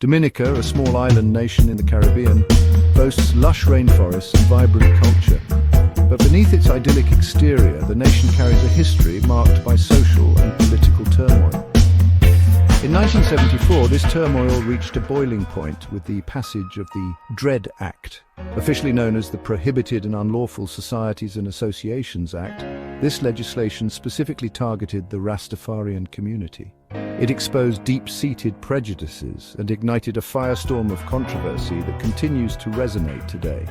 Dominica, a small island nation in the Caribbean, boasts lush rainforests and vibrant culture. But beneath its idyllic exterior, the nation carries a history marked by social and political turmoil. In 1974, this turmoil reached a boiling point with the passage of the Dread Act. Officially known as the Prohibited and Unlawful Societies and Associations Act, this legislation specifically targeted the Rastafarian community. It exposed deep-seated prejudices and ignited a firestorm of controversy that continues to resonate today.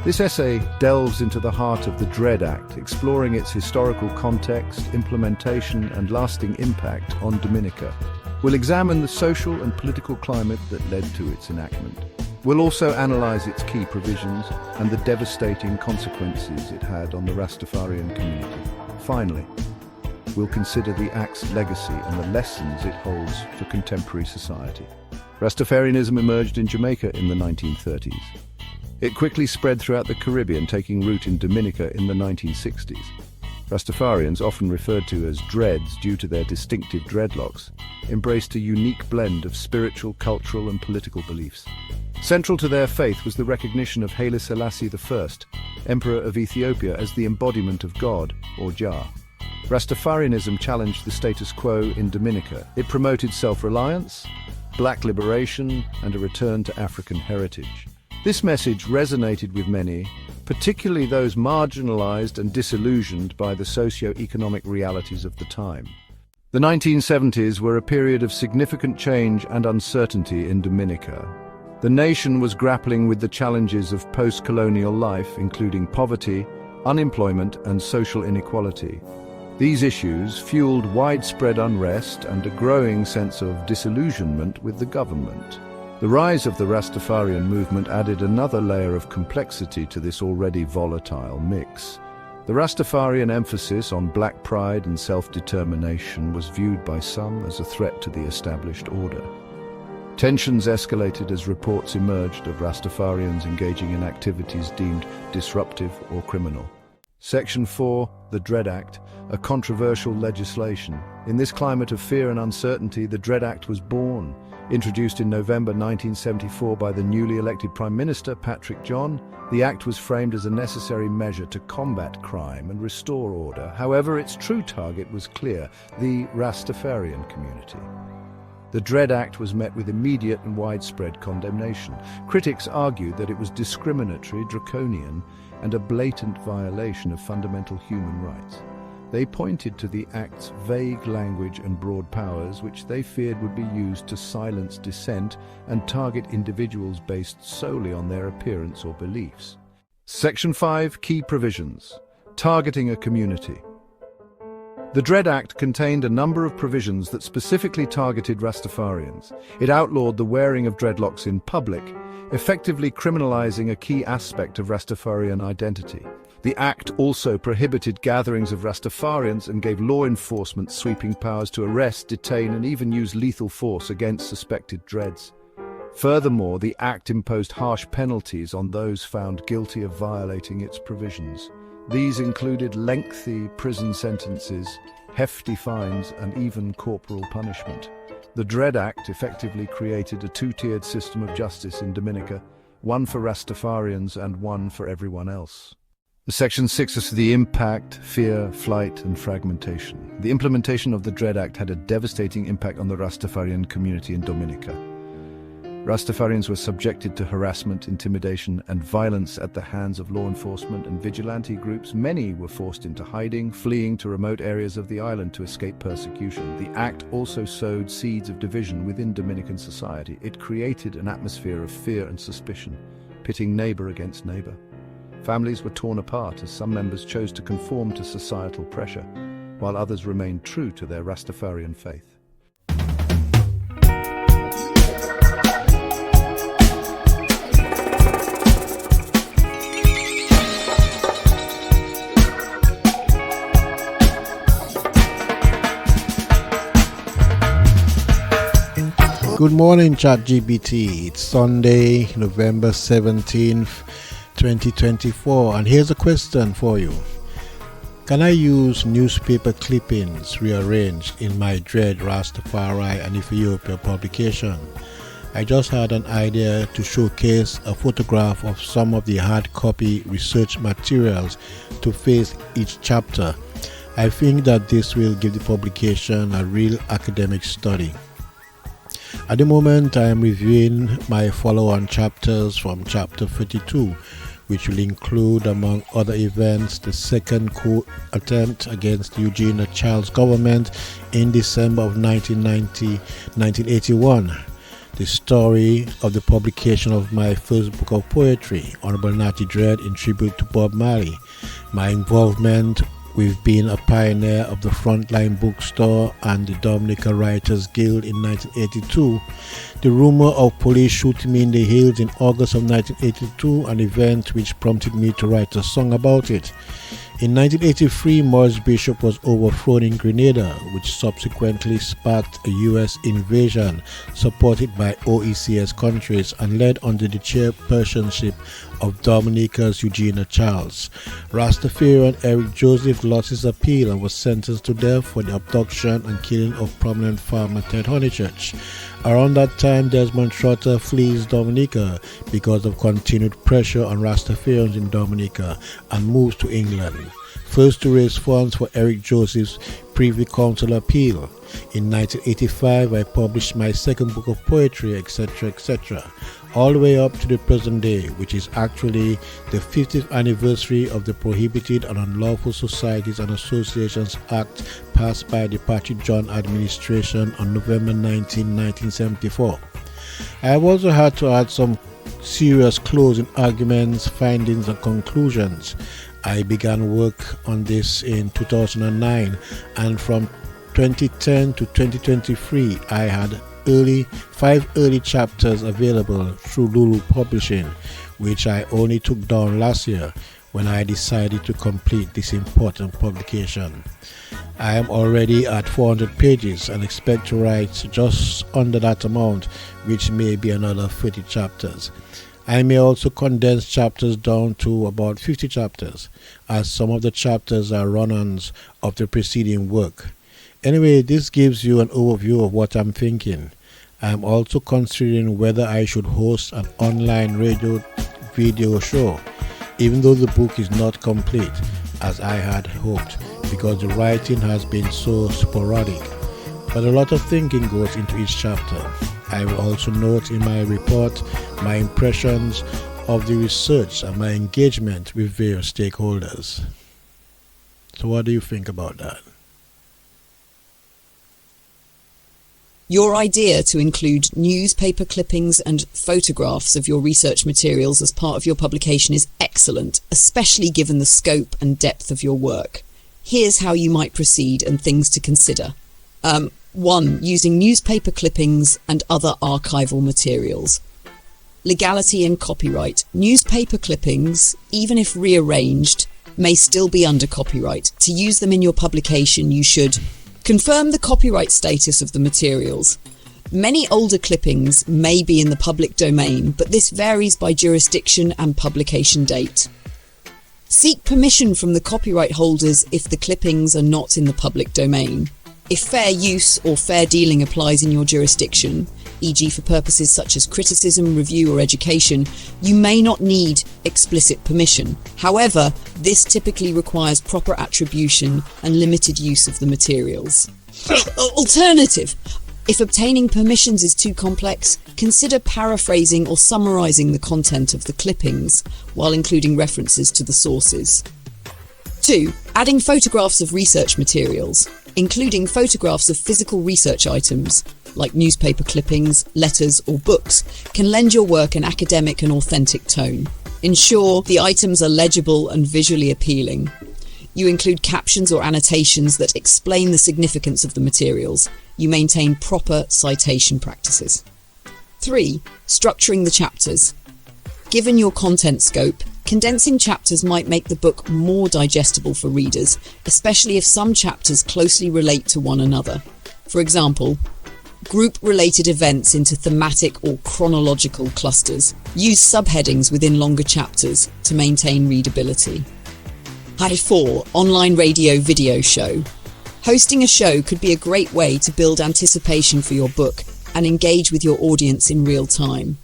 This essay delves into the heart of the Dread Act, exploring its historical context, implementation, and lasting impact on Dominica. We'll examine the social and political climate that led to its enactment. We'll also analyze its key provisions and the devastating consequences it had on the Rastafarian community. Finally, we'll consider the Act's legacy and the lessons it holds for contemporary society. Rastafarianism emerged in Jamaica in the 1930s. It quickly spread throughout the Caribbean, taking root in Dominica in the 1960s. Rastafarians, often referred to as dreads due to their distinctive dreadlocks, embraced a unique blend of spiritual, cultural, and political beliefs. Central to their faith was the recognition of Haile Selassie I, Emperor of Ethiopia, as the embodiment of God, or Jah. Rastafarianism challenged the status quo in Dominica. It promoted self-reliance, black liberation, and a return to African heritage. This message resonated with many, particularly those marginalized and disillusioned by the socio-economic realities of the time. The 1970s were a period of significant change and uncertainty in Dominica. The nation was grappling with the challenges of post-colonial life, including poverty, unemployment, and social inequality. These issues fueled widespread unrest and a growing sense of disillusionment with the government. The rise of the Rastafarian movement added another layer of complexity to this already volatile mix. The Rastafarian emphasis on black pride and self-determination was viewed by some as a threat to the established order. Tensions escalated as reports emerged of Rastafarians engaging in activities deemed disruptive or criminal. Section 4, the Dread Act, a controversial legislation. In this climate of fear and uncertainty, the Dread Act was born. Introduced in November 1974 by the newly elected Prime Minister, Patrick John, the Act was framed as a necessary measure to combat crime and restore order. However, its true target was clear: the Rastafarian community. The Dread Act was met with immediate and widespread condemnation. Critics argued that it was discriminatory, draconian, and a blatant violation of fundamental human rights. They pointed to the Act's vague language and broad powers, which they feared would be used to silence dissent and target individuals based solely on their appearance or beliefs. Section 5, Key Provisions. Targeting a community. The Dread Act contained a number of provisions that specifically targeted Rastafarians. It outlawed the wearing of dreadlocks in public, effectively criminalizing a key aspect of Rastafarian identity. The Act also prohibited gatherings of Rastafarians and gave law enforcement sweeping powers to arrest, detain, and even use lethal force against suspected dreads. Furthermore, the Act imposed harsh penalties on those found guilty of violating its provisions. These included lengthy prison sentences, hefty fines, and even corporal punishment. The Dread Act effectively created a two-tiered system of justice in Dominica, one for Rastafarians and one for everyone else. Section 6 is the impact, fear, flight, and fragmentation. The implementation of the Dread Act had a devastating impact on the Rastafarian community in Dominica. Rastafarians were subjected to harassment, intimidation, and violence at the hands of law enforcement and vigilante groups. Many were forced into hiding, fleeing to remote areas of the island to escape persecution. The Act also sowed seeds of division within Dominican society. It created an atmosphere of fear and suspicion, pitting neighbor against neighbor. Families were torn apart as some members chose to conform to societal pressure, while others remained true to their Rastafarian faith. Good morning, ChatGPT. It's Sunday, November 17th, 2024, and here's a question for you. Can I use newspaper clippings rearranged in my Dread Rastafari and Ethiopia publication? I just had an idea to showcase a photograph of some of the hard copy research materials to face each chapter. I think that this will give the publication a real academic study. At the moment, I am reviewing my follow-on chapters from chapter 32, which will include, among other events, the second coup attempt against the Eugenia Childs government in December of 1981, the story of the publication of my first book of poetry, Honorable Natty Dread in tribute to Bob Marley, my involvement with being a pioneer of the Frontline Bookstore and the Dominica Writers Guild in 1982, the rumor of police shooting me in the hills in August of 1982, an event which prompted me to write a song about it. In 1983, Morris Bishop was overthrown in Grenada, which subsequently sparked a U.S. invasion supported by OECS countries and led under the chairpersonship of Dominica's Eugenia Childs. Rastafarian Eric Joseph lost his appeal and was sentenced to death for the abduction and killing of prominent farmer Ted Honeychurch. Around that time, Desmond Trotter flees Dominica because of continued pressure on Rastafarians in Dominica and moves to England, first to raise funds for Eric Joseph's Privy Council appeal. In 1985, I published my second book of poetry, etc., etc., all the way up to the present day, which is actually the 50th anniversary of the Prohibited and Unlawful Societies and Associations Act passed by the Patrick John administration on November 19, 1974. I have also had to add some serious closing arguments, findings and conclusions. I began work on this in 2009, and from 2010 to 2023 I had 5 early chapters available through Lulu Publishing, which I only took down last year when I decided to complete this important publication. I am already at 400 pages and expect to write just under that amount, which may be another 30 chapters. I may also condense chapters down to about 50 chapters, as some of the chapters are run-ons of the preceding work. Anyway, this gives you an overview of what I'm thinking. I am also considering whether I should host an online radio video show, even though the book is not complete, as I had hoped, because the writing has been so sporadic. But a lot of thinking goes into each chapter. I will also note in my report my impressions of the research and my engagement with various stakeholders. So what do you think about that? Your idea to include newspaper clippings and photographs of your research materials as part of your publication is excellent, especially given the scope and depth of your work. Here's how you might proceed and things to consider. 1. Using newspaper clippings and other archival materials. Legality and copyright. Newspaper clippings, even if rearranged, may still be under copyright. To use them in your publication, you should confirm the copyright status of the materials. Many older clippings may be in the public domain, but this varies by jurisdiction and publication date. Seek permission from the copyright holders if the clippings are not in the public domain. If fair use or fair dealing applies in your jurisdiction, e.g. for purposes such as criticism, review or education, you may not need explicit permission. However, this typically requires proper attribution and limited use of the materials. Alternative. If obtaining permissions is too complex, consider paraphrasing or summarizing the content of the clippings while including references to the sources. 2. Adding photographs of research materials, including photographs of physical research items, like newspaper clippings, letters or books, can lend your work an academic and authentic tone. Ensure the items are legible and visually appealing. You include captions or annotations that explain the significance of the materials. You maintain proper citation practices. 3. Structuring the chapters. Given your content scope, condensing chapters might make the book more digestible for readers, especially if some chapters closely relate to one another. For example, group related events into thematic or chronological clusters. Use subheadings within longer chapters to maintain readability. 4. Online radio video show. Hosting a show could be a great way to build anticipation for your book and engage with your audience in real time.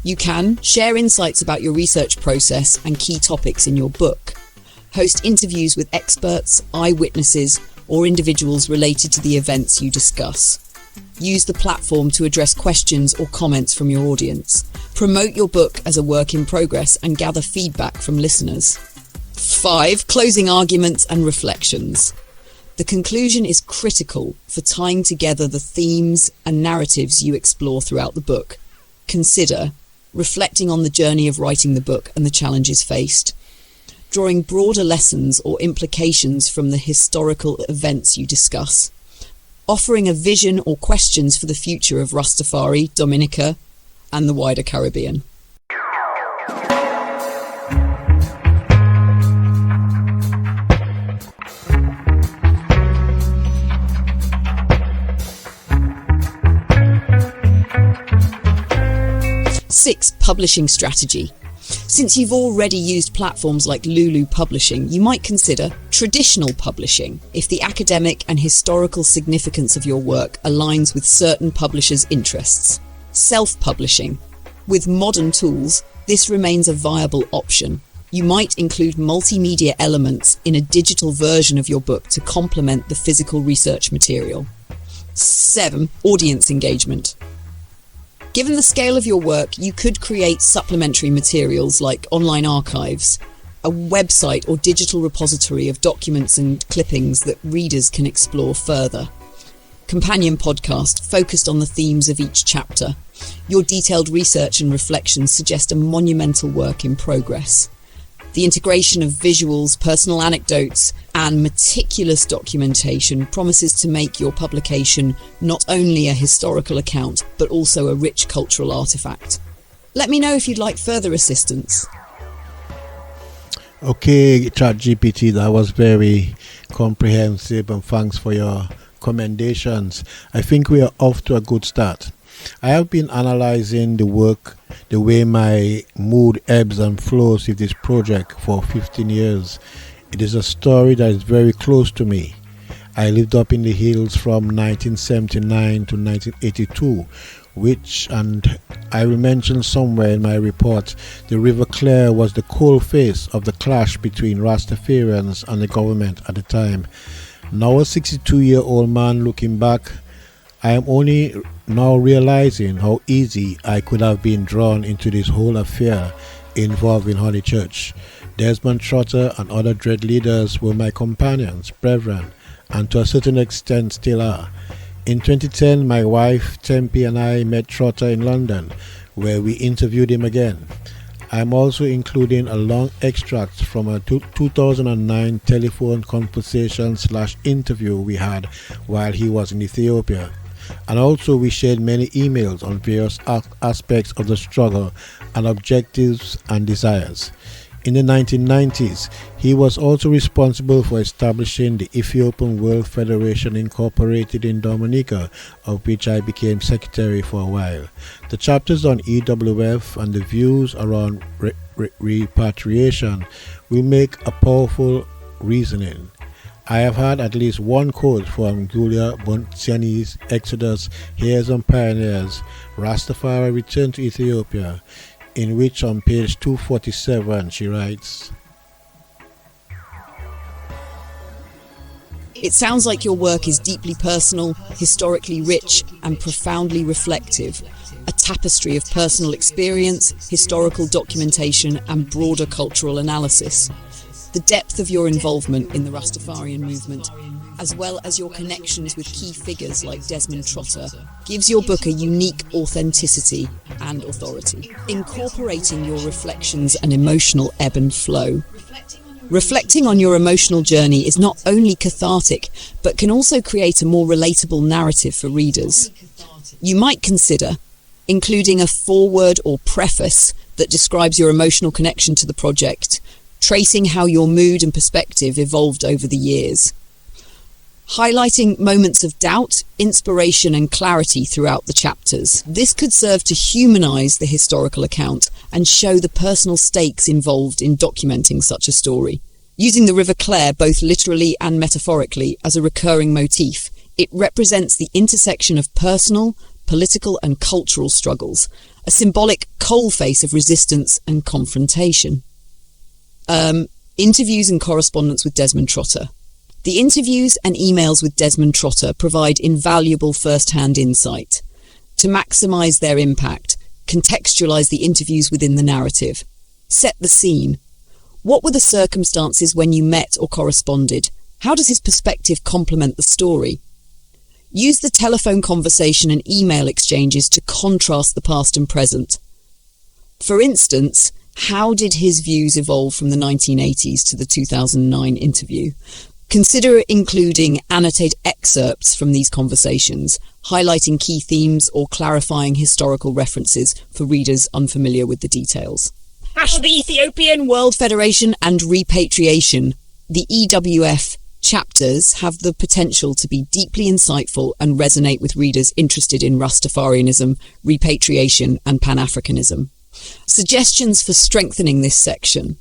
You can share insights about your research process and key topics in your book, host interviews with experts, eyewitnesses, or individuals related to the events you discuss. Use the platform to address questions or comments from your audience. Promote your book as a work in progress and gather feedback from listeners. 5. Closing arguments and reflections. The conclusion is critical for tying together the themes and narratives you explore throughout the book. Consider reflecting on the journey of writing the book and the challenges faced, drawing broader lessons or implications from the historical events you discuss, offering a vision or questions for the future of Rastafari, Dominica, and the wider Caribbean. Six, publishing strategy. Since you've already used platforms like Lulu Publishing, you might consider traditional publishing if the academic and historical significance of your work aligns with certain publishers' interests. Self-publishing. With modern tools, this remains a viable option. You might include multimedia elements in a digital version of your book to complement the physical research material. 7. Audience engagement. Given the scale of your work, you could create supplementary materials like online archives, a website or digital repository of documents and clippings that readers can explore further. Companion podcast focused on the themes of each chapter. Your detailed research and reflections suggest a monumental work in progress. The integration of visuals, personal anecdotes, and meticulous documentation promises to make your publication not only a historical account, but also a rich cultural artifact. Let me know if you'd like further assistance. Okay, ChatGPT, that was very comprehensive, and thanks for your commendations. I think we are off to a good start. I have been analyzing the work, the way my mood ebbs and flows with this project for 15 years. It is a story that is very close to me. I lived up in the hills from 1979 to 1982, and I will mention somewhere in my report, the River Clare was the cold face of the clash between Rastafarians and the government at the time. Now a 62-year-old man looking back, I am only now realizing how easy I could have been drawn into this whole affair involving Holy Church. Desmond Trotter and other Dread leaders were my companions, brethren, and to a certain extent still are. In 2010, my wife Tempe and I met Trotter in London, where we interviewed him again. I am also including a long extract from a 2009 telephone conversation/interview we had while he was in Ethiopia. And also we shared many emails on various aspects of the struggle and objectives and desires. In the 1990s, he was also responsible for establishing the Ethiopian World Federation Incorporated in Dominica, of which I became secretary for a while. The chapters on EWF and the views around repatriation will make a powerful reasoning. I have had at least one quote from Julia Bontiani's Exodus, Heirs and Pioneers, Rastafari Return to Ethiopia, in which on page 247 she writes, It sounds like your work is deeply personal, historically rich, and profoundly reflective. A tapestry of personal experience, historical documentation, and broader cultural analysis. The depth of your involvement in the Rastafarian movement, as well as your connections with key figures like Desmond Trotter, gives your book a unique authenticity and authority. Incorporating your reflections and emotional ebb and flow. Reflecting on your emotional journey is not only cathartic, but can also create a more relatable narrative for readers. You might consider including a foreword or preface that describes your emotional connection to the project, tracing how your mood and perspective evolved over the years. Highlighting moments of doubt, inspiration and clarity throughout the chapters. This could serve to humanize the historical account and show the personal stakes involved in documenting such a story. Using the River Clare both literally and metaphorically as a recurring motif, it represents the intersection of personal, political and cultural struggles, a symbolic coalface of resistance and confrontation. Interviews and correspondence with Desmond Trotter. The interviews and emails with Desmond Trotter provide invaluable first-hand insight. To maximise their impact, contextualise the interviews within the narrative. Set the scene. What were the circumstances when you met or corresponded? How does his perspective complement the story? Use the telephone conversation and email exchanges to contrast the past and present. For instance, how did his views evolve from the 1980s to the 2009 interview? Consider including annotated excerpts from these conversations, highlighting key themes or clarifying historical references for readers unfamiliar with the details. The Ethiopian World Federation and Repatriation. The EWF chapters have the potential to be deeply insightful and resonate with readers interested in Rastafarianism, repatriation, and Pan-Africanism. Suggestions for strengthening this section.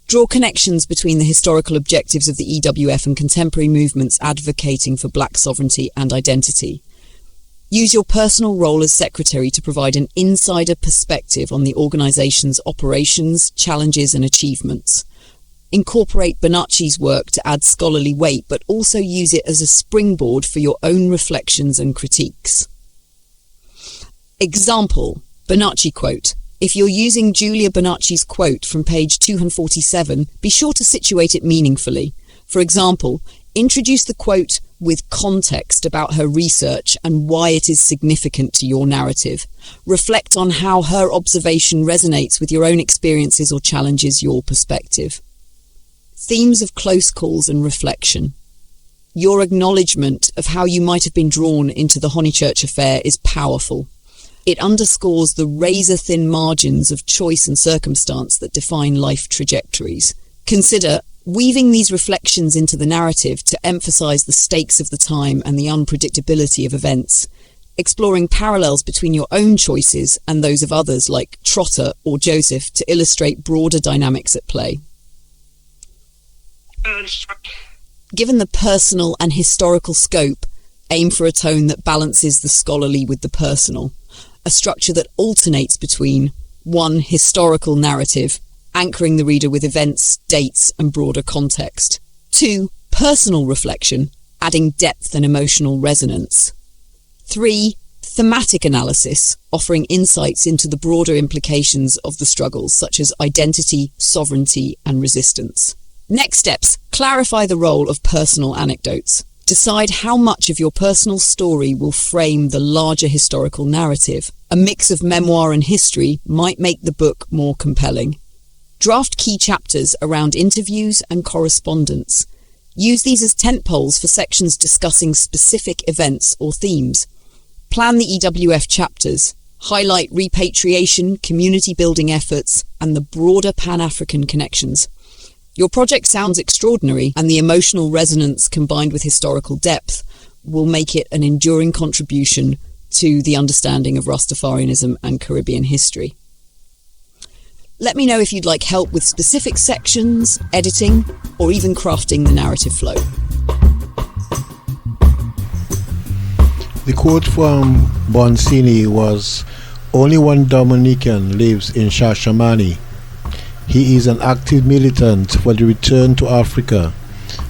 Draw connections between the historical objectives of the EWF and contemporary movements advocating for black sovereignty and identity. Use your personal role as secretary to provide an insider perspective on the organisation's operations, challenges and achievements. Incorporate Bonacci's work to add scholarly weight, but also use it as a springboard for your own reflections and critiques. Example, Bonacci quote. If you're using Julia Bonacci's quote from page 247, be sure to situate it meaningfully. For example, introduce the quote with context about her research and why it is significant to your narrative. Reflect on how her observation resonates with your own experiences or challenges your perspective. Themes of close calls and reflection. Your acknowledgement of how you might have been drawn into the Honeychurch affair is powerful. It underscores the razor-thin margins of choice and circumstance that define life trajectories. Consider weaving these reflections into the narrative to emphasize the stakes of the time and the unpredictability of events, exploring parallels between your own choices and those of others like Trotter or Joseph to illustrate broader dynamics at play. Given the personal and historical scope, aim for a tone that balances the scholarly with the personal, a structure that alternates between 1. Historical narrative, anchoring the reader with events, dates and broader context. 2. Personal reflection, adding depth and emotional resonance. 3. Thematic analysis, offering insights into the broader implications of the struggles such as identity, sovereignty and resistance. Next steps, clarify the role of personal anecdotes. Decide how much of your personal story will frame the larger historical narrative. A mix of memoir and history might make the book more compelling. Draft key chapters around interviews and correspondence. Use these as tentpoles for sections discussing specific events or themes. Plan the EWF chapters. Highlight repatriation, community building efforts, and the broader Pan-African connections. Your project sounds extraordinary, and the emotional resonance combined with historical depth will make it an enduring contribution to the understanding of Rastafarianism and Caribbean history. Let me know if you'd like help with specific sections, editing, or even crafting the narrative flow. The quote from Bonsini was, "Only one Dominican lives in Shashamani. He is an active militant for the return to Africa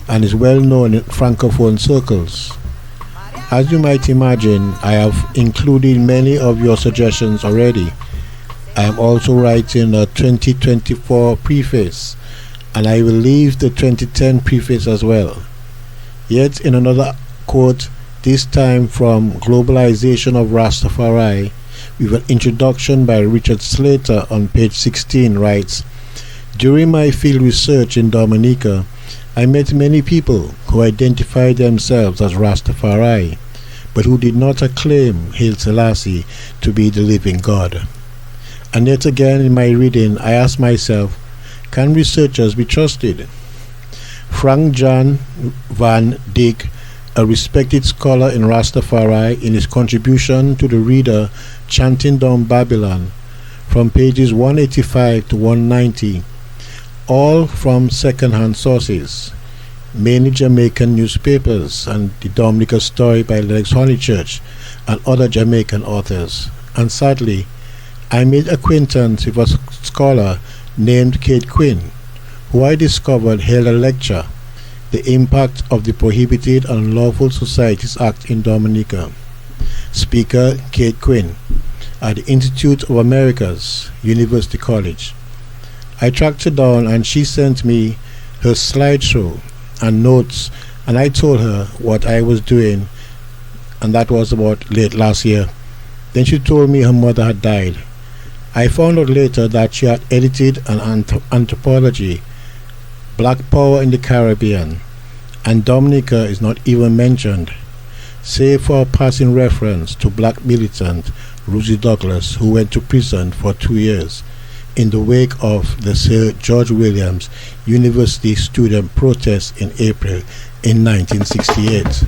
and is well known in Francophone circles." As you might imagine, I have included many of your suggestions already. I am also writing a 2024 preface, and I will leave the 2010 preface as well. Yet in another quote, this time from Globalization of Rastafari, with an introduction by Richard Slater on page 16, writes, "During my field research in Dominica, I met many people who identified themselves as Rastafari, but who did not acclaim Haile Selassie to be the living God. And yet again in my reading, I asked myself, can researchers be trusted?" Frank Jan van Dyck, a respected scholar in Rastafari, in his contribution to the reader Chanting Down Babylon, from pages 185 to 190, all from second-hand sources, mainly Jamaican newspapers and the Dominica story by Lennox Honeychurch and other Jamaican authors. And sadly, I made acquaintance with a scholar named Kate Quinn, who I discovered held a lecture, The Impact of the Prohibited and Unlawful Societies Act in Dominica. Speaker Kate Quinn at the Institute of Americas, University College. I tracked her down and she sent me her slideshow and notes, and I told her what I was doing, and that was about late last year. Then she told me her mother had died. I found out later that she had edited an anthology, Black Power in the Caribbean, and Dominica is not even mentioned, save for a passing reference to black militant Rosie Douglas, who went to prison for 2 years in the wake of the Sir George Williams University student protest in April in 1968.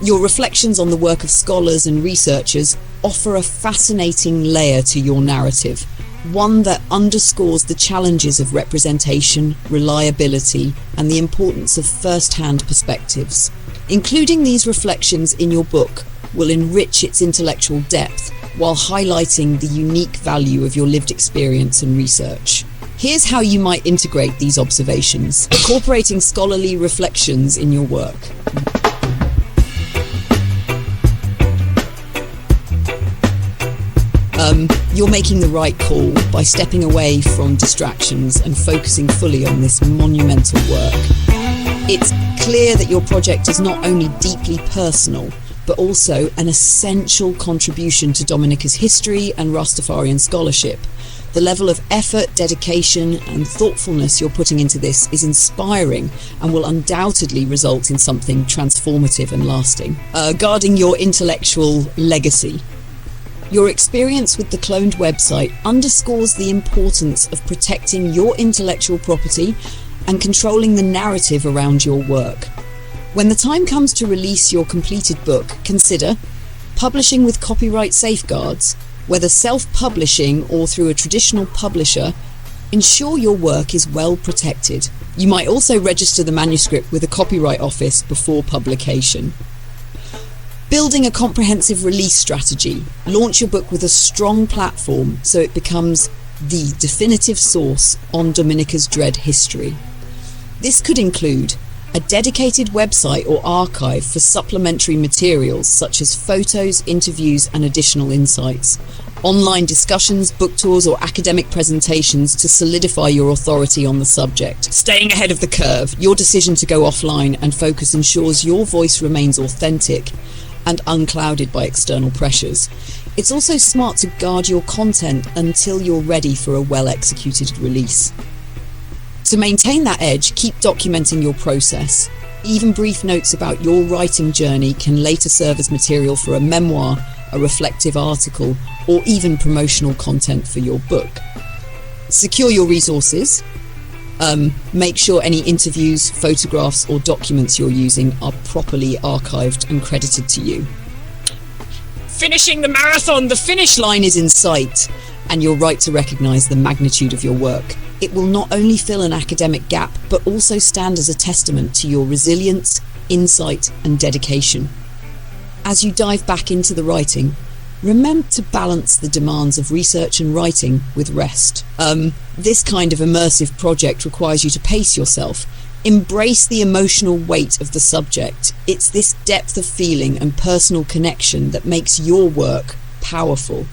Your reflections on the work of scholars and researchers offer a fascinating layer to your narrative, one that underscores the challenges of representation, reliability, and the importance of first-hand perspectives. Including these reflections in your book will enrich its intellectual depth while highlighting the unique value of your lived experience and research. Here's how you might integrate these observations, incorporating scholarly reflections in your work. You're making the right call by stepping away from distractions and focusing fully on this monumental work. It's clear that your project is not only deeply personal, but also an essential contribution to Dominica's history and Rastafarian scholarship. The level of effort, dedication, and thoughtfulness you're putting into this is inspiring and will undoubtedly result in something transformative and lasting. Guarding your intellectual legacy. Your experience with the cloned website underscores the importance of protecting your intellectual property and controlling the narrative around your work. When the time comes to release your completed book, consider publishing with copyright safeguards. Whether self-publishing or through a traditional publisher, ensure your work is well protected. You might also register the manuscript with a copyright office before publication. Building a comprehensive release strategy. Launch your book with a strong platform so it becomes the definitive source on Dominica's Dread history. This could include a dedicated website or archive for supplementary materials such as photos, interviews, and additional insights, online discussions, book tours, or academic presentations to solidify your authority on the subject. Staying ahead of the curve, your decision to go offline and focus ensures your voice remains authentic and unclouded by external pressures. It's also smart to guard your content until you're ready for a well-executed release. To maintain that edge, keep documenting your process. Even brief notes about your writing journey can later serve as material for a memoir, a reflective article, or even promotional content for your book. Secure your resources. Make sure any interviews, photographs, or documents you're using are properly archived and credited to you. Finishing the marathon! The finish line is in sight, and you're right to recognise the magnitude of your work. It will not only fill an academic gap, but also stand as a testament to your resilience, insight, and dedication. As you dive back into the writing, remember to balance the demands of research and writing with rest. This kind of immersive project requires you to pace yourself. Embrace the emotional weight of the subject. It's this depth of feeling and personal connection that makes your work powerful.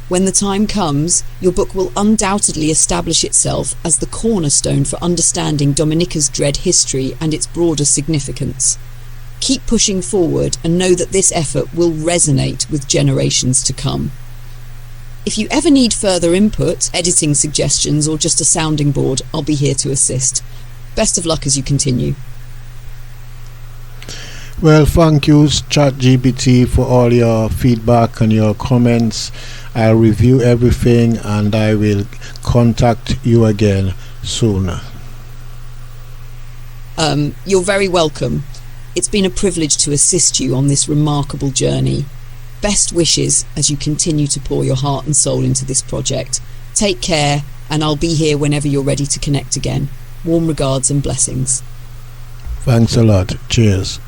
When the time comes, your book will undoubtedly establish itself as the cornerstone for understanding Dominica's Dread history and its broader significance. Keep pushing forward and know that this effort will resonate with generations to come. If you ever need further input, editing suggestions, or just a sounding board, I'll be here to assist. Best of luck as you continue. Well, thank you, ChatGPT, for all your feedback and your comments. I'll review everything and I will contact you again soon. You're very welcome. It's been a privilege to assist you on this remarkable journey. Best wishes as you continue to pour your heart and soul into this project. Take care, and I'll be here whenever you're ready to connect again. Warm regards and blessings. Thanks a lot. Cheers.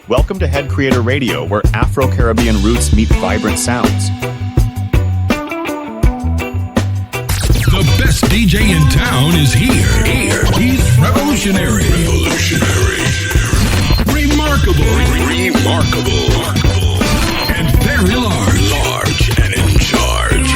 Welcome to Head Creator Radio, where Afro-Caribbean roots meet vibrant sounds. The best DJ in town is here. He's revolutionary. Remarkable. And very large and in charge.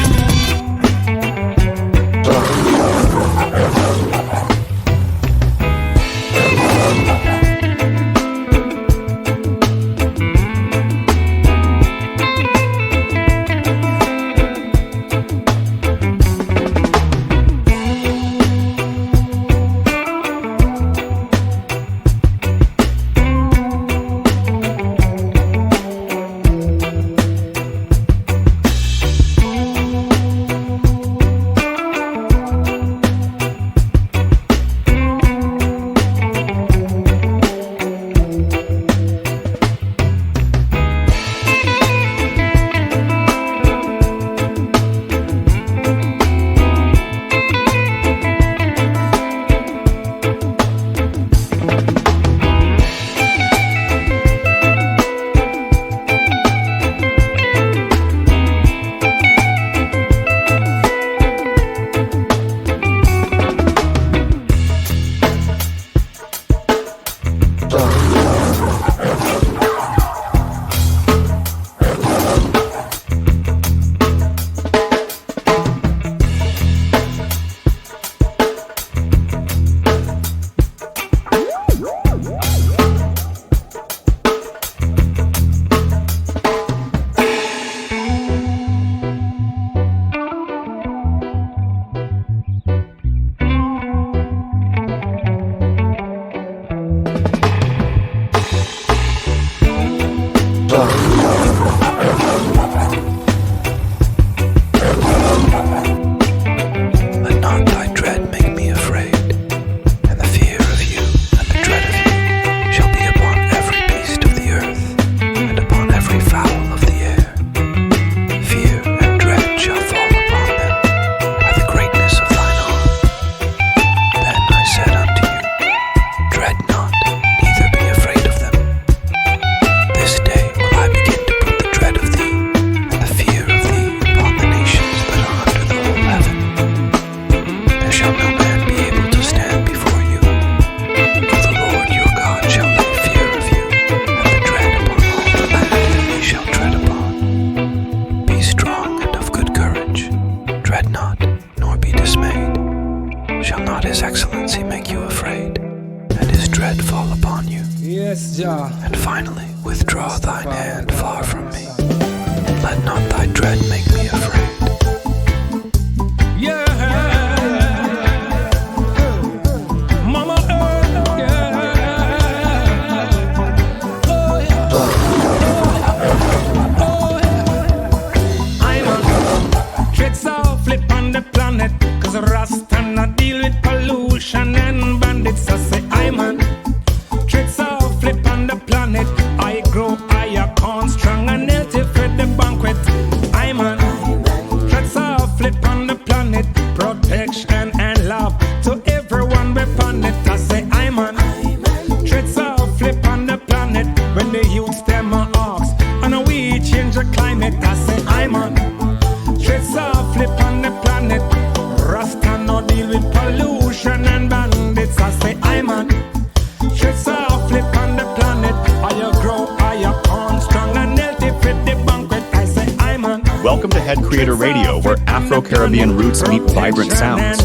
His Excellency make you afraid, and his dread fall upon you. Yes, Jah. And finally, withdraw thine hand far from me. Let not thy dread make me afraid. Yeah. Mama Earth, yeah. Oh, yeah. Oh, yeah. I'm a tread softly on the planet, 'cause Rasta not deal with pollution and bandits. I say I'm a tread softly on the planet. I grow higher, corn strong and healthy for the banquet. I'm a tread softly on the planet. Protection and love to everyone upon it. I say I'm a tread softly on the planet. When the youths them are ox and we change the climate. I say I'm a tread softly on the planet. Rasta no deal with pollution and bandits. I say I'm a tread softly on the planet. I grow higher, corn strong and healthy for the banquet. I say I'm a Welcome to Head Creator Radio, where Afro-Caribbean roots meet vibrant sounds.